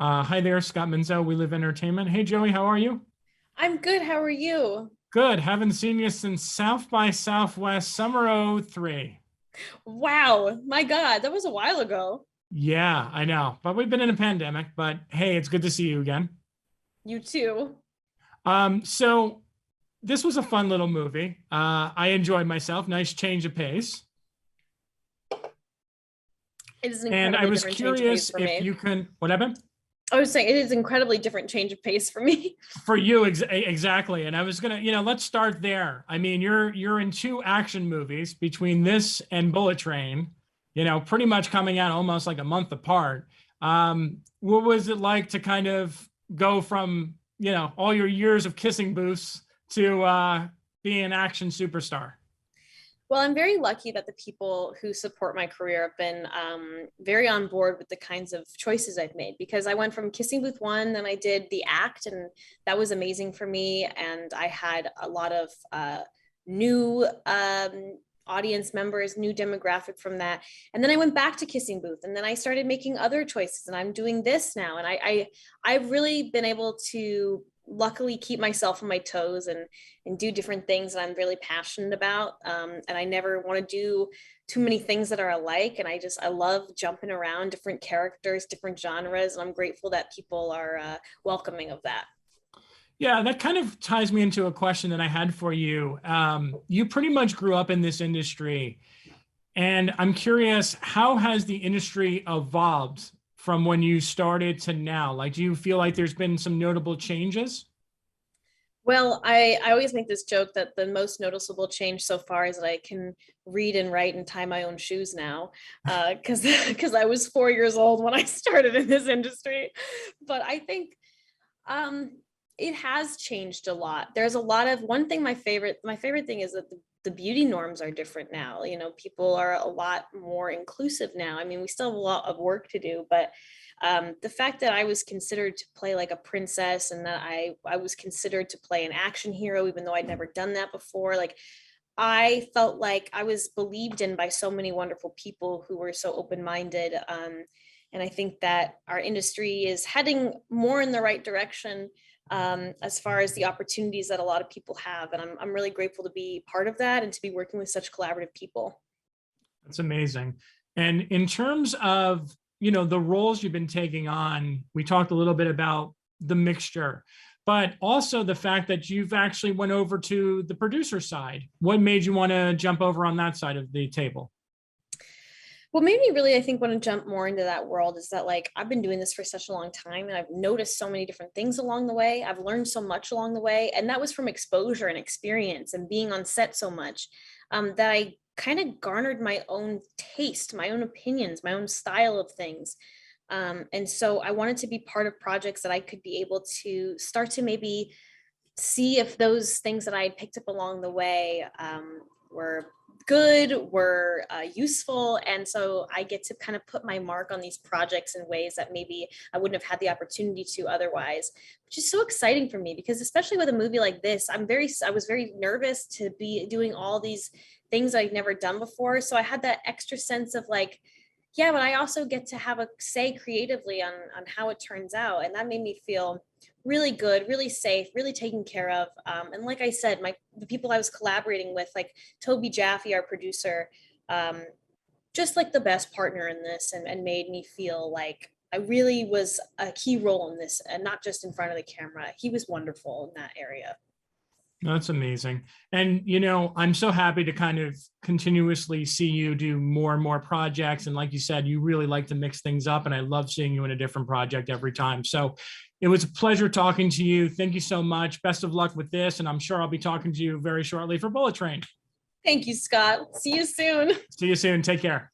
Hi there, Scott Menzel. We Live Entertainment. Hey, Joey, how are you? I'm good. How are you? Good. Haven't seen you since South by Southwest Summer '03. Wow, my God, that was a while ago. Yeah, I know. But we've been in a pandemic. But hey, it's good to see you again. You too. So this was a fun little movie. I enjoyed myself. Nice change of pace. It is an And I incredibly was different change of pace curious for if me. you can, what happened? I was saying it is incredibly different change of pace for me. For you, exactly. And I was gonna, let's start there. I mean, you're in two action movies between this and Bullet Train, pretty much coming out almost like a month apart. What was it like to kind of go from, all your years of kissing booths to being an action superstar? Well, I'm very lucky that the people who support my career have been very on board with the kinds of choices I've made because I went from Kissing Booth One, then I did The Act, and that was amazing for me. And I had a lot of new audience members, new demographic from that. And then I went back to Kissing Booth, and then I started making other choices, and I'm doing this now. And I've really been able to luckily keep myself on my toes and do different things that I'm really passionate about. And I never want to do too many things that are alike. And I love jumping around different characters, different genres. And I'm grateful that people are welcoming of that. Yeah, that kind of ties me into a question that I had for you. You pretty much grew up in this industry, and I'm curious, how has the industry evolved from when you started to now? Like, do you feel like there's been some notable changes? Well, I always make this joke that the most noticeable change so far is that I can read and write and tie my own shoes now, because I was 4 years old when I started in this industry. But I think um, it has changed a lot. There's a lot of one thing. My favorite thing is that the beauty norms are different now. You know, people are a lot more inclusive now. I mean, we still have a lot of work to do, but the fact that I was considered to play like a princess and that I was considered to play an action hero, even though I'd never done that before, like I felt like I was believed in by so many wonderful people who were so open-minded. And I think that our industry is heading more in the right direction as far as the opportunities that a lot of people have. And I'm really grateful to be part of that and to be working with such collaborative people. That's amazing. And in terms of, the roles you've been taking on, we talked a little bit about the mixture, but also the fact that you've actually went over to the producer side. What made you want to jump over on that side of the table? What made me really, I think, want to jump more into that world is that, like, I've been doing this for such a long time and I've noticed so many different things along the way. I've learned so much along the way. And that was from exposure and experience and being on set so much that I kind of garnered my own taste, my own opinions, my own style of things. And so I wanted to be part of projects that I could be able to start to maybe see if those things that I had picked up along the way were good, were useful. And so I get to kind of put my mark on these projects in ways that maybe I wouldn't have had the opportunity to otherwise, which is so exciting for me because especially with a movie like this, I was very nervous to be doing all these things I'd never done before. So I had that extra sense of like, yeah, but I also get to have a say creatively on how it turns out. And that made me feel really good, really safe, really taken care of. And like I said, the people I was collaborating with, like Toby Jaffe, our producer, um, just like the best partner in this and made me feel like I really was a key role in this and not just in front of the camera. He was wonderful in that area. That's amazing. And, I'm so happy to kind of continuously see you do more and more projects. And like you said, you really like to mix things up. And I love seeing you in a different project every time. So it was a pleasure talking to you. Thank you so much. Best of luck with this. And I'm sure I'll be talking to you very shortly for Bullet Train. Thank you, Scott. See you soon. See you soon. Take care.